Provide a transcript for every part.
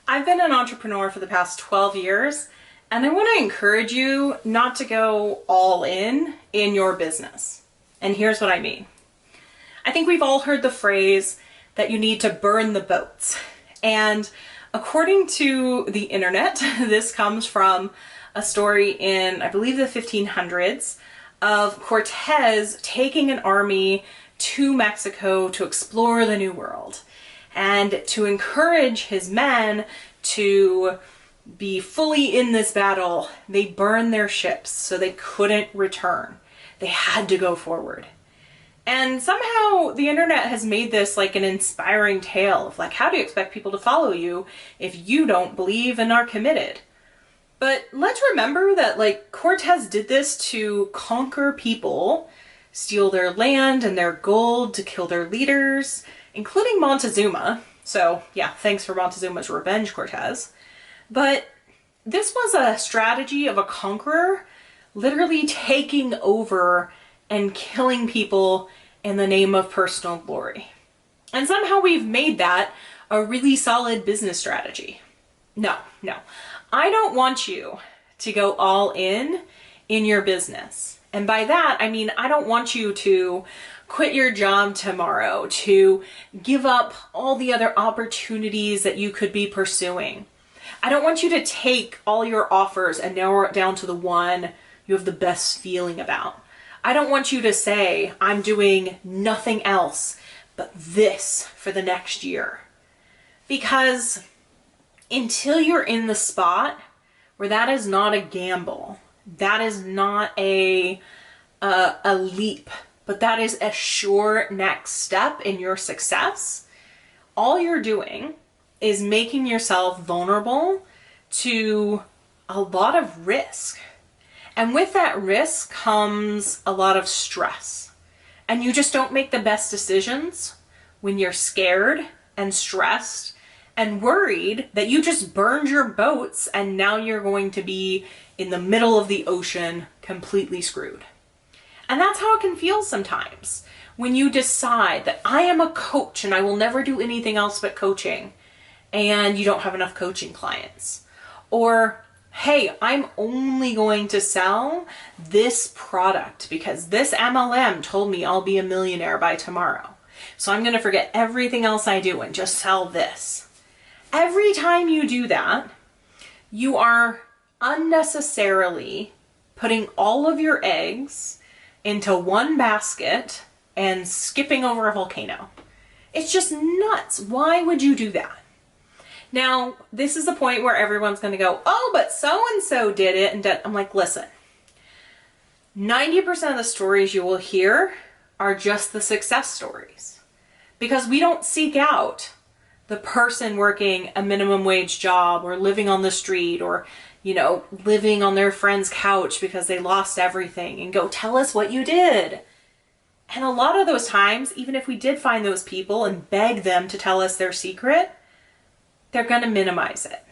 I've been an entrepreneur for the past 12 years, and I want to encourage you not to go all in your business. And here's what I mean. I think we've all heard the phrase that you need to burn the boats. And according to the internet, this comes from a story in, I believe, the 1500s of Cortez taking an army to Mexico to explore the New World and to encourage his men to be fully in this battle. They burned their ships so they couldn't return. They had to go forward. And somehow the internet has made this like an inspiring tale of like, how do you expect people to follow you if you don't believe and are committed? But let's remember that like Cortez did this to conquer people, steal their land and their gold, to kill their leaders, including Montezuma. So yeah, thanks for Montezuma's revenge, Cortez. But this was a strategy of a conqueror literally taking over and killing people in the name of personal glory. And somehow we've made that a really solid business strategy. No. I don't want you to go all in your business. And by that, I mean, I don't want you to quit your job tomorrow, to give up all the other opportunities that you could be pursuing. I don't want you to take all your offers and narrow it down to the one you have the best feeling about. I don't want you to say, I'm doing nothing else but this for the next year. Because until you're in the spot where that is not a gamble, that is not a leap, but that is a sure next step in your success, all you're doing is making yourself vulnerable to a lot of risk. And with that risk comes a lot of stress. And you just don't make the best decisions when you're scared and stressed and worried that you just burned your boats and now you're going to be in the middle of the ocean completely screwed. And that's how it can feel sometimes when you decide that I am a coach and I will never do anything else but coaching, and you don't have enough coaching clients. Or, hey, I'm only going to sell this product because this MLM told me I'll be a millionaire by tomorrow. So I'm going to forget everything else I do and just sell this. Every time you do that, you are unnecessarily putting all of your eggs into one basket and skipping over a volcano. It's just nuts. Why would you do that? Now, this is the point where everyone's going to go, oh, but so-and-so did it. And I'm like, listen, 90% of the stories you will hear are just the success stories, because we don't seek out the person working a minimum wage job or living on the street or, living on their friend's couch because they lost everything and go, tell us what you did. And a lot of those times, even if we did find those people and beg them to tell us their secret, they're going to minimize it.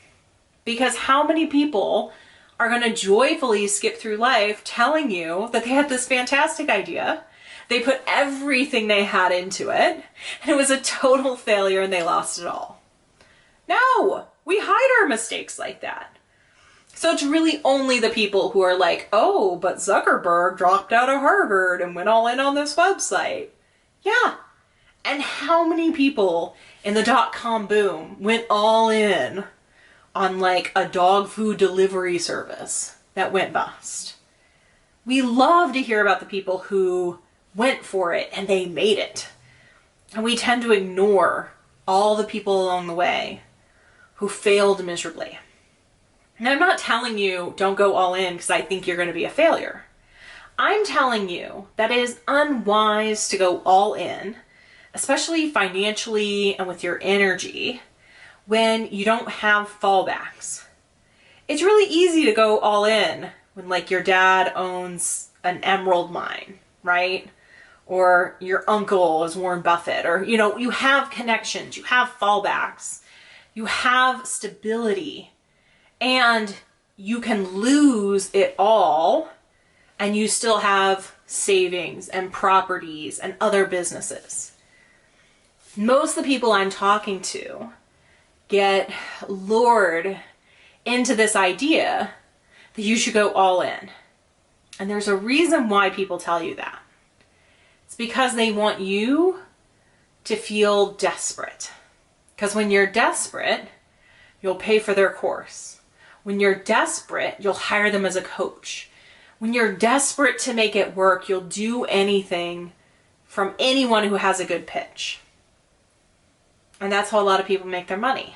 Because how many people are going to joyfully skip through life telling you that they had this fantastic idea, they put everything they had into it, and it was a total failure and they lost it all? No, we hide our mistakes like that. So it's really only the people who are like, oh, but Zuckerberg dropped out of Harvard and went all in on this website. Yeah. And how many people in the dot-com boom went all in on like a dog food delivery service that went bust? We love to hear about the people who went for it and they made it. And we tend to ignore all the people along the way who failed miserably. Now, I'm not telling you don't go all in because I think you're going to be a failure. I'm telling you that it is unwise to go all in, especially financially and with your energy, when you don't have fallbacks. It's really easy to go all in when like your dad owns an emerald mine, right? Or your uncle is Warren Buffett, or, you have connections, you have fallbacks, you have stability, and you can lose it all and you still have savings and properties and other businesses. Most of the people I'm talking to get lured into this idea that you should go all in. And there's a reason why people tell you that. It's because they want you to feel desperate. Because when you're desperate, you'll pay for their course. When you're desperate, you'll hire them as a coach. When you're desperate to make it work, you'll do anything from anyone who has a good pitch. And that's how a lot of people make their money.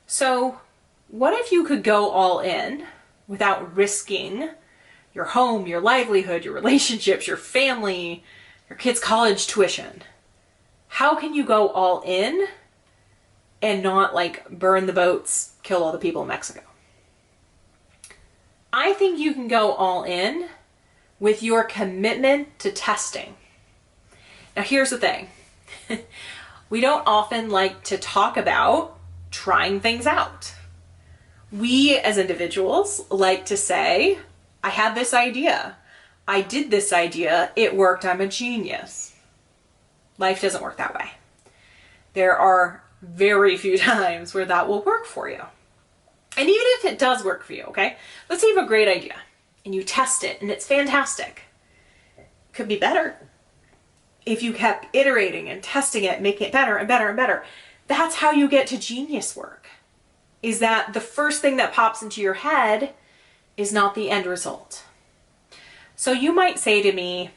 So what if you could go all in without risking your home, your livelihood, your relationships, your family, your kids' college tuition? How can you go all in and not like burn the boats, kill all the people in Mexico? I think you can go all in with your commitment to testing. Now here's the thing. We don't often like to talk about trying things out. We as individuals like to say, I had this idea. I did this idea. It worked. I'm a genius. Life doesn't work that way. There are very few times where that will work for you. And even if it does work for you, okay? Let's say you have a great idea and you test it and it's fantastic. It could be better if you kept iterating and testing it, making it better and better and better. That's how you get to genius work. Is that the first thing that pops into your head is not the end result. So you might say to me,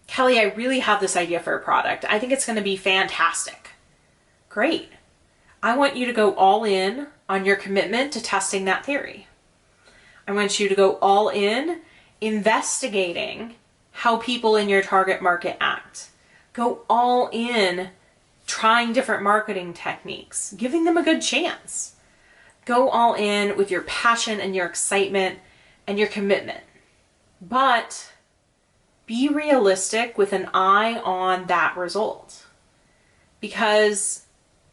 Kelly, I really have this idea for a product. I think it's going to be fantastic. Great. I want you to go all in on your commitment to testing that theory. I want you to go all in investigating how people in your target market act. Go all in trying different marketing techniques, giving them a good chance. Go all in with your passion and your excitement and your commitment. But be realistic with an eye on that result. Because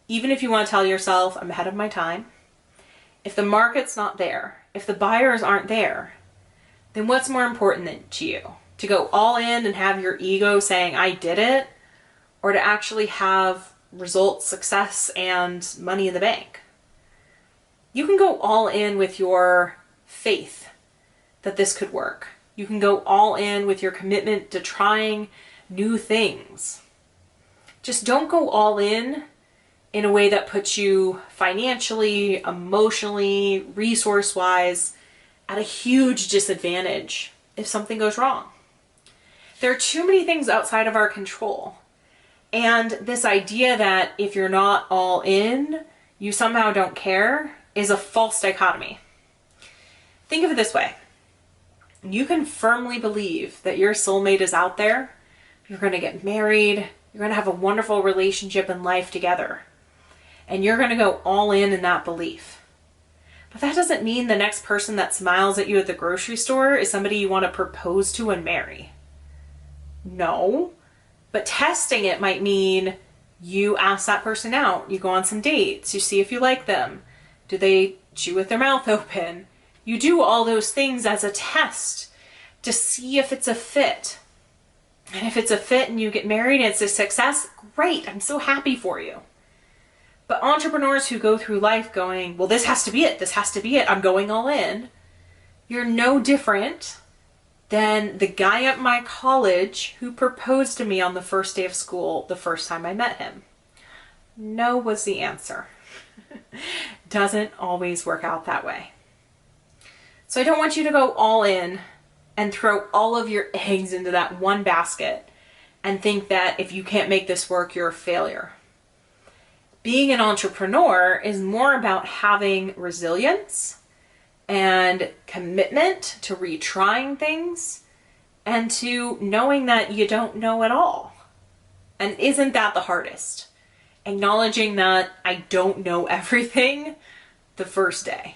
even if you want to tell yourself, I'm ahead of my time, if the market's not there, if the buyers aren't there, then what's more important to you? To go all in and have your ego saying, I did it, or to actually have results, success, and money in the bank? You can go all in with your faith that this could work. You can go all in with your commitment to trying new things. Just don't go all in a way that puts you financially, emotionally, resource-wise at a huge disadvantage if something goes wrong. There are too many things outside of our control. And this idea that if you're not all in, you somehow don't care is a false dichotomy. Think of it this way. You can firmly believe that your soulmate is out there. You're going to get married. You're going to have a wonderful relationship and life together. And you're going to go all in that belief. But that doesn't mean the next person that smiles at you at the grocery store is somebody you want to propose to and marry. No. But testing it might mean you ask that person out. You go on some dates. You see if you like them. Do they chew with their mouth open? You do all those things as a test to see if it's a fit. And if it's a fit and you get married and it's a success, great. I'm so happy for you. But entrepreneurs who go through life going, well, this has to be it. This has to be it. I'm going all in. You're no different than the guy at my college who proposed to me on the first day of school the first time I met him. No was the answer. Doesn't always work out that way. So I don't want you to go all in and throw all of your eggs into that one basket and think that if you can't make this work, you're a failure. Being an entrepreneur is more about having resilience and commitment to retrying things and to knowing that you don't know it all. And isn't that the hardest? Acknowledging that I don't know everything the first day.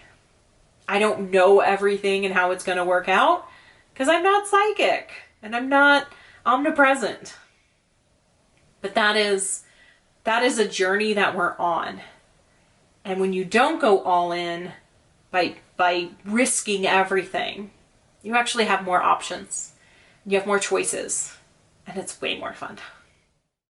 I don't know everything and how it's going to work out because I'm not psychic and I'm not omnipresent. But that is a journey that we're on. And when you don't go all in by risking everything, you actually have more options. You have more choices, and it's way more fun.